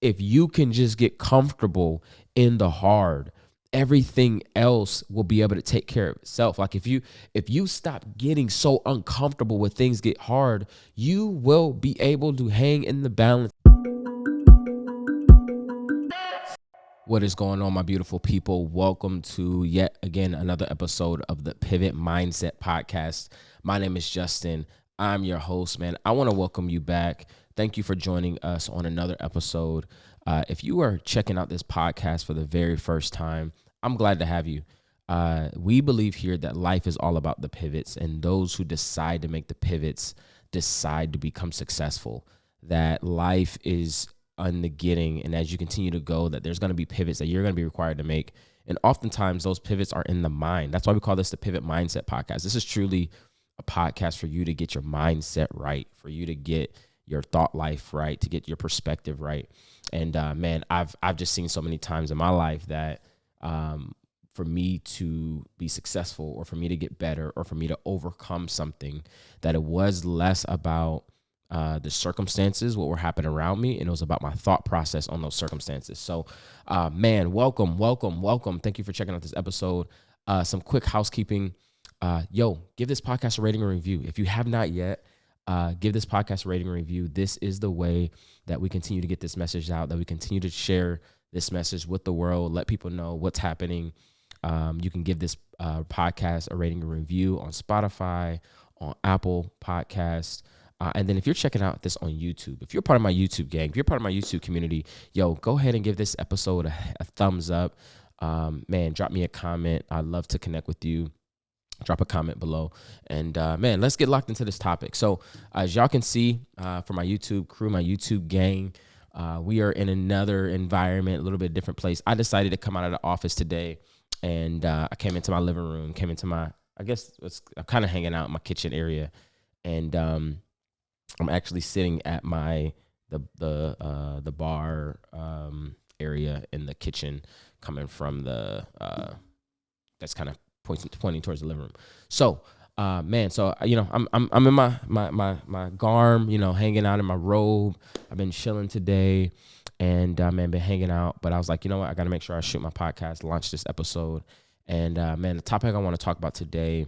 If you can just get comfortable in the hard, everything else will be able to take care of itself. Like if you stop getting so uncomfortable when things get hard, you will be able to hang in the balance. What is going on, my beautiful people? Welcome to yet again another episode of the Pivot Mindset Podcast. My name is Justin. I'm your host, man. I want to welcome you back. Thank you for joining us on another episode. If you are checking out this podcast for the very first time, I'm glad to have you. We believe here that life is all about the pivots, and those who decide to make the pivots decide to become successful. That life is on the getting, and as you continue to go, that there's going to be pivots that you're going to be required to make, and oftentimes those pivots are in the mind. That's why we call this the Pivot Mindset Podcast. This is truly a podcast for you to get your mindset right, for you to get your thought life right, to get your perspective right. And man, I've just seen so many times in my life that for me to be successful, or for me to get better, or for me to overcome something, that it was less about the circumstances, what were happening around me, and it was about my thought process on those circumstances. So, man, welcome. Thank you for checking out this episode. Some quick housekeeping. Give this podcast a rating or review. If you have not yet, give this podcast a rating or review. This is the way that we continue to get this message out, that we continue to share this message with the world, let people know what's happening. You can give this podcast a rating or review on Spotify, on Apple Podcasts. And then if you're checking out this on YouTube, if you're part of my YouTube gang, if you're part of my YouTube community, go ahead and give this episode a thumbs up. Man, drop me a comment. I'd love to connect with you. Drop a comment below. And man, let's get locked into this topic. So as y'all can see for my YouTube crew, my YouTube gang, we are in another environment, a little bit different place. I decided to come out of the office today, and I came into my living room, I'm kind of hanging out in my kitchen area. And I'm actually sitting at the bar area in the kitchen, coming from the that's kind of pointing towards the living room. So I'm in my garb, hanging out in my robe. I've been chilling today, and been hanging out. But I was like, you know what? I got to make sure I shoot my podcast, launch this episode. And the topic I want to talk about today,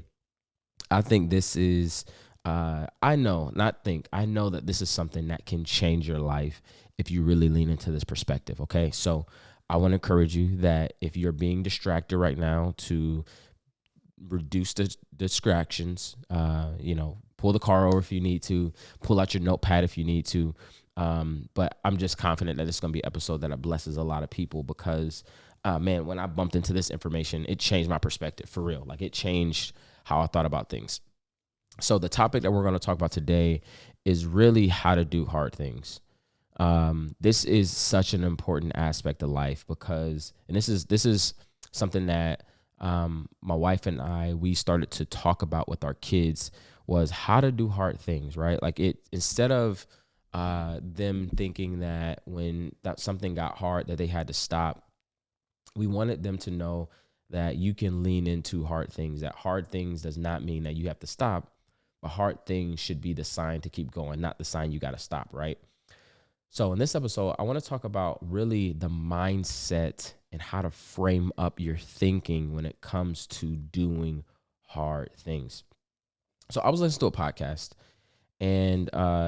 I think this is. I know that this is something that can change your life if you really lean into this perspective. Okay. So I want to encourage you that if you're being distracted right now, to reduce the distractions, pull the car over if you need to, pull out your notepad if you need to. But I'm just confident that it's going to be an episode that blesses a lot of people, because man, when I bumped into this information, it changed my perspective for real. Like, it changed how I thought about things. So the topic that we're going to talk about today is really how to do hard things. This is such an important aspect of life, because, and this is something that my wife and we started to talk about with our kids, was how to do hard things, right? Like, instead of them thinking that when something got hard that they had to stop, we wanted them to know that you can lean into hard things, that hard things does not mean that you have to stop. But hard things should be the sign to keep going, not the sign you got to stop, right? So in this episode, I want to talk about really the mindset and how to frame up your thinking when it comes to doing hard things. So I was listening to a podcast, and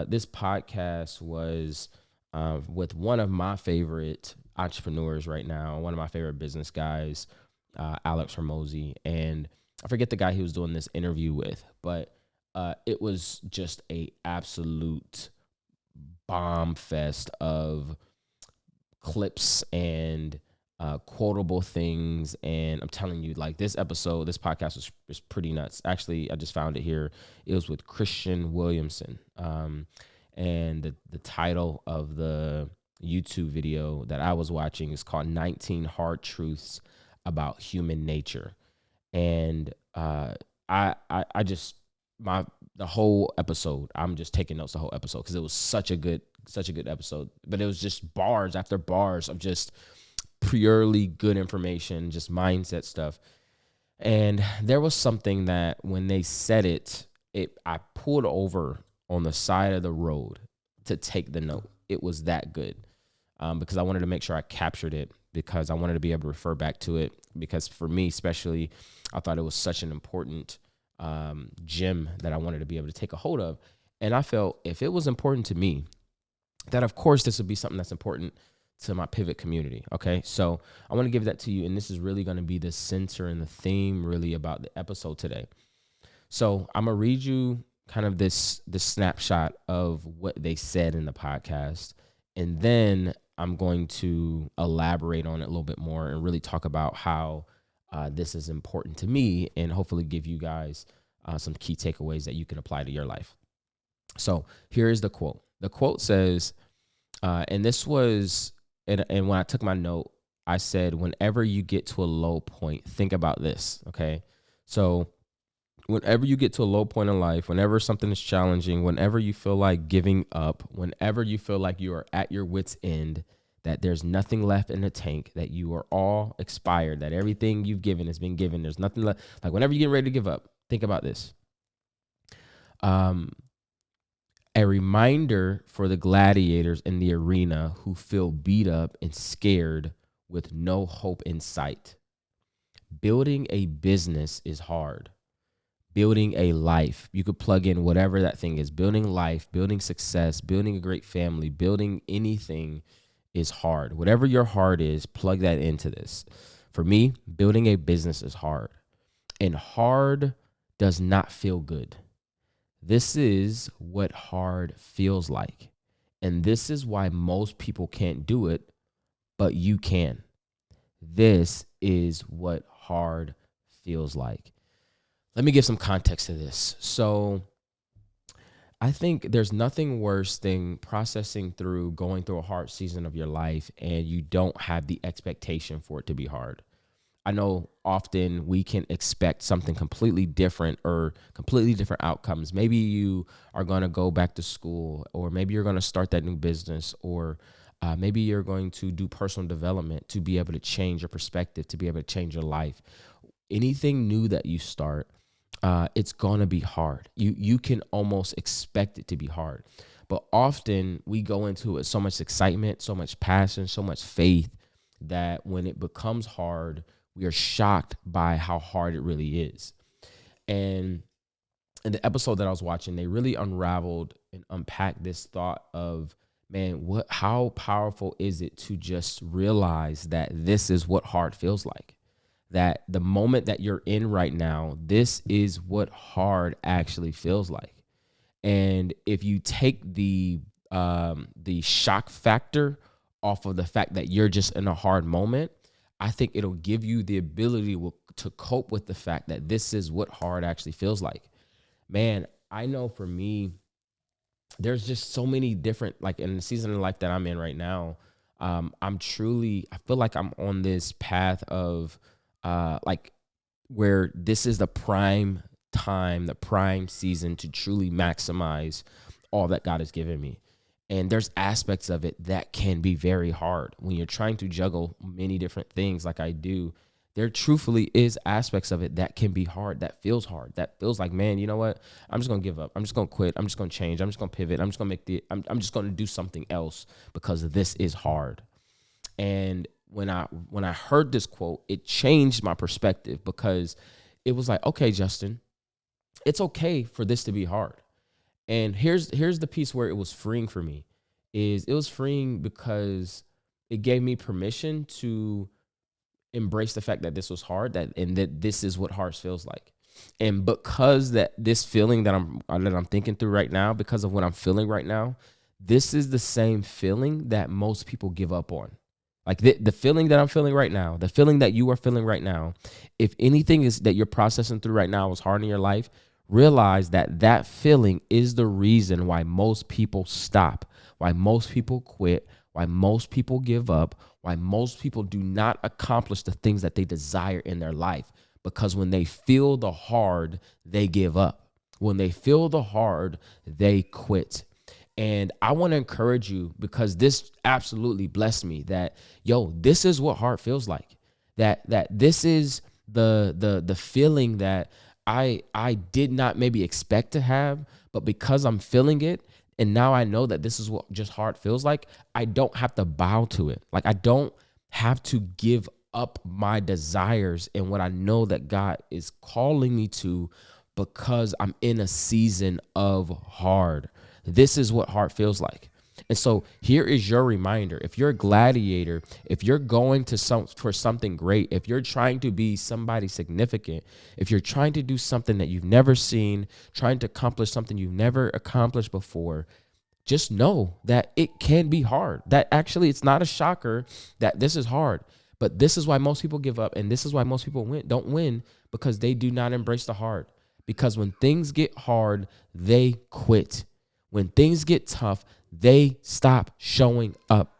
this podcast was with one of my favorite entrepreneurs right now, one of my favorite business guys, Alex Hormozi. And I forget the guy he was doing this interview with, but it was just a absolute bomb fest of clips and quotable things. And I'm telling you, like, this podcast was pretty nuts. Actually, I just found it here. It was with Christian Williamson. And the title of the YouTube video that I was watching is called 19 Hard Truths About Human Nature. And the whole episode, I'm just taking notes the whole episode, because it was such a good episode. But it was just bars after bars of just purely good information, just mindset stuff. And there was something that when they said I pulled over on the side of the road to take the note. It was that good. because I wanted to make sure I captured it, because I wanted to be able to refer back to it, because for me especially, I thought it was such an important gem that I wanted to be able to take a hold of. And I felt if it was important to me, that of course this would be something that's important to my pivot community. Okay, so I want to give that to you, and this is really going to be the center and the theme really about the episode today. So I'm gonna read you kind of this snapshot of what they said in the podcast, and then I'm going to elaborate on it a little bit more and really talk about how this is important to me, and hopefully give you guys some key takeaways that you can apply to your life. So here is the quote. The quote says, and this was, and when I took my note, I said, whenever you get to a low point, think about this, okay? So whenever you get to a low point in life, whenever something is challenging, whenever you feel like giving up, whenever you feel like you are at your wit's end, that there's nothing left in the tank, that you are all expired, that everything you've given has been given, there's nothing left. Like whenever you get ready to give up, think about this. A reminder for the gladiators in the arena who feel beat up and scared with no hope in sight. Building a business is hard. Building a life, you could plug in whatever that thing is. Building life, building success, building a great family, building anything is hard. Whatever your heart is, plug that into this. For me, building a business is hard. And hard does not feel good. This is what hard feels like. And this is why most people can't do it, but you can. This is what hard feels like. Let me give some context to this. So I think there's nothing worse than going through a hard season of your life and you don't have the expectation for it to be hard. I know often we can expect something completely different or completely different outcomes. Maybe you are going to go back to school, or maybe you're going to start that new business, or maybe you're going to do personal development to be able to change your perspective, to be able to change your life. Anything new that you start, it's going to be hard. You can almost expect it to be hard. But often we go into it with so much excitement, so much passion, so much faith, that when it becomes hard, we are shocked by how hard it really is. And in the episode that I was watching, they really unraveled and unpacked this thought of, man, how powerful is it to just realize that this is what hard feels like? That the moment that you're in right now, this is what hard actually feels like. And if you take the shock factor off of the fact that you're just in a hard moment, I think it'll give you the ability to cope with the fact that this is what hard actually feels like. Man, I know for me, there's just so many different, like in the season of life that I'm in right now, I feel like I'm on this path of like where this is the prime time, the prime season to truly maximize all that God has given me. And there's aspects of it that can be very hard when you're trying to juggle many different things like I do. There truthfully is aspects of it that can be hard, that feels hard, that feels like, man, you know what? I'm just going to give up. I'm just going to quit. I'm just going to change. I'm just going to pivot. I'm just going to I'm just going to do something else because this is hard. And when I heard this quote, it changed my perspective, because it was like, okay, Justin, it's okay for this to be hard. And here's the piece where it was freeing for me. It was freeing because it gave me permission to embrace the fact that this was hard, and that this is what hard feels like. And because that this feeling that I'm thinking through right now, because of what I'm feeling right now, this is the same feeling that most people give up on. Like the feeling that I'm feeling right now, the feeling that you are feeling right now, if anything is that you're processing through right now was hard in your life, realize that feeling is the reason why most people stop, why most people quit, why most people give up, why most people do not accomplish the things that they desire in their life. Because when they feel the hard, they give up. When they feel the hard, they quit. And I want to encourage you, because this absolutely blessed me, that, this is what hard feels like. That this is the feeling that I did not maybe expect to have, but because I'm feeling it, And now I know that this is what just hard feels like. I don't have to bow to it. Like I don't have to give up my desires and what I know that God is calling me to because I'm in a season of hard. This is what hard feels like. And so here is your reminder. If you're a gladiator, if you're going to for something great, if you're trying to be somebody significant, if you're trying to do something that you've never seen, trying to accomplish something you've never accomplished before, just know that it can be hard. That actually it's not a shocker that this is hard. But this is why most people give up, and this is why most people don't win, because they do not embrace the hard. Because when things get hard, they quit. When things get tough, they stop showing up.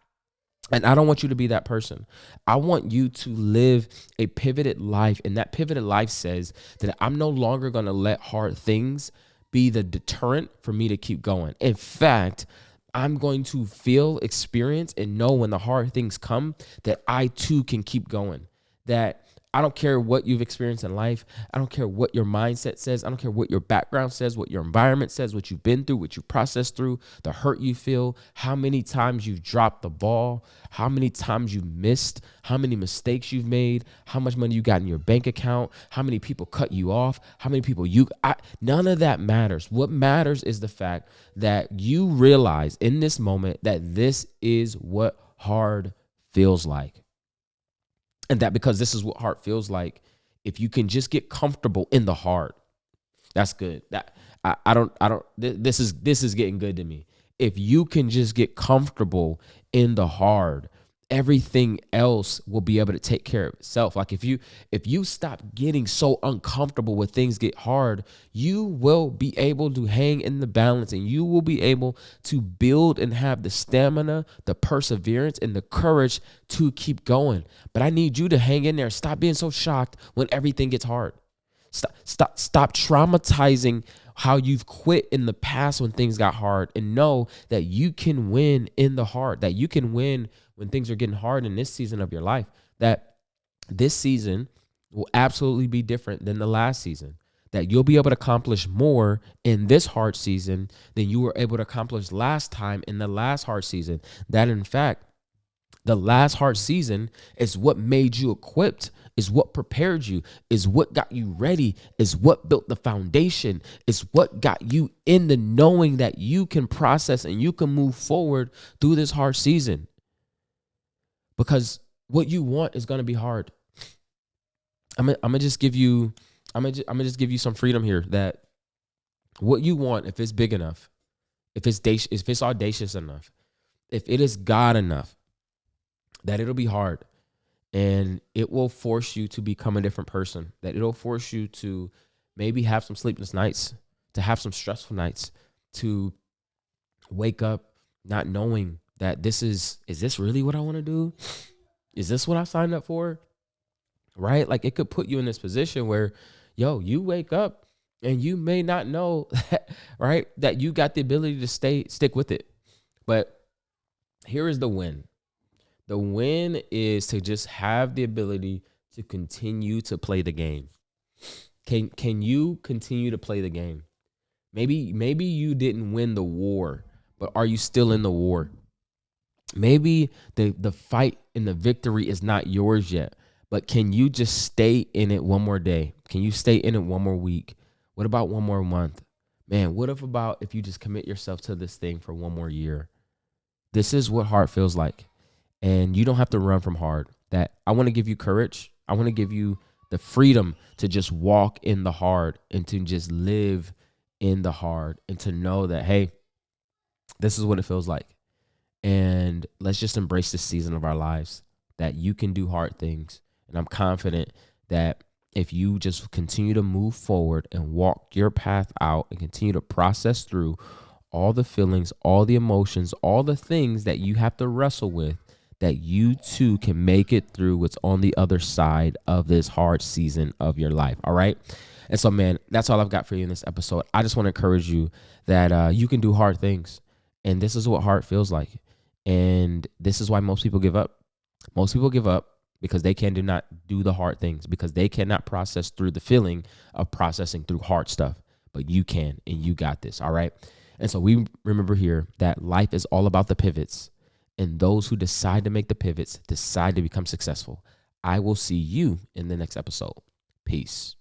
And I don't want you to be that person. I want you to live a pivoted life. And that pivoted life says that I'm no longer going to let hard things be the deterrent for me to keep going. In fact, I'm going to feel, experience, and know when the hard things come that I too can keep going. That I don't care what you've experienced in life. I don't care what your mindset says. I don't care what your background says, what your environment says, what you've been through, what you processed through, the hurt you feel, how many times you've dropped the ball, how many times you missed, how many mistakes you've made, how much money you got in your bank account, how many people cut you off, how many people none of that matters. What matters is the fact that you realize in this moment that this is what hard feels like. And that because this is what hard feels like, if you can just get comfortable in the hard, that's good. This is getting good to me. If you can just get comfortable in the hard, everything else will be able to take care of itself. Like if you stop getting so uncomfortable when things get hard, you will be able to hang in the balance, and you will be able to build and have the stamina, the perseverance, and the courage to keep going. But I need you to hang in there. Stop being so shocked when everything gets hard. Stop traumatizing how you've quit in the past when things got hard, and know that you can win in the hard, that you can win when things are getting hard in this season of your life, that this season will absolutely be different than the last season, that you'll be able to accomplish more in this hard season than you were able to accomplish last time in the last hard season, that in fact, the last hard season is what made you equipped, is what prepared you, is what got you ready, is what built the foundation, is what got you in the knowing that you can process and you can move forward through this hard season. Because what you want is going to be hard. I'm gonna just give you some freedom here, that what you want, if it's big enough, if it's audacious enough, if it is God enough, that it'll be hard, and it will force you to become a different person, that it'll force you to maybe have some sleepless nights, to have some stressful nights, to wake up not knowing that is this really what I want to do? Is this what I signed up for? Right? Like it could put you in this position where, you wake up and you may not know that, right, that you got the ability to stick with it. But here is the win. The win is to just have the ability to continue to play the game. Can you continue to play the game? Maybe you didn't win the war, but are you still in the war? Maybe the fight and the victory is not yours yet, but can you just stay in it one more day? Can you stay in it one more week? What about one more month? Man, what if you just commit yourself to this thing for one more year? This is what hard feels like. And you don't have to run from hard. That I want to give you courage. I want to give you the freedom to just walk in the hard and to just live in the hard, and to know that, hey, this is what it feels like. And let's just embrace this season of our lives, that you can do hard things. And I'm confident that if you just continue to move forward and walk your path out and continue to process through all the feelings, all the emotions, all the things that you have to wrestle with, that you too can make it through what's on the other side of this hard season of your life. All right. And so, man, that's all I've got for you in this episode. I just want to encourage you that you can do hard things. And this is what hard feels like. And this is why most people give up. Most people give up because they do not do the hard things, because they cannot process through the feeling of processing through hard stuff. But you can, and you got this. All right. And so we remember here that life is all about the pivots, and those who decide to make the pivots decide to become successful. I will see you in the next episode. Peace.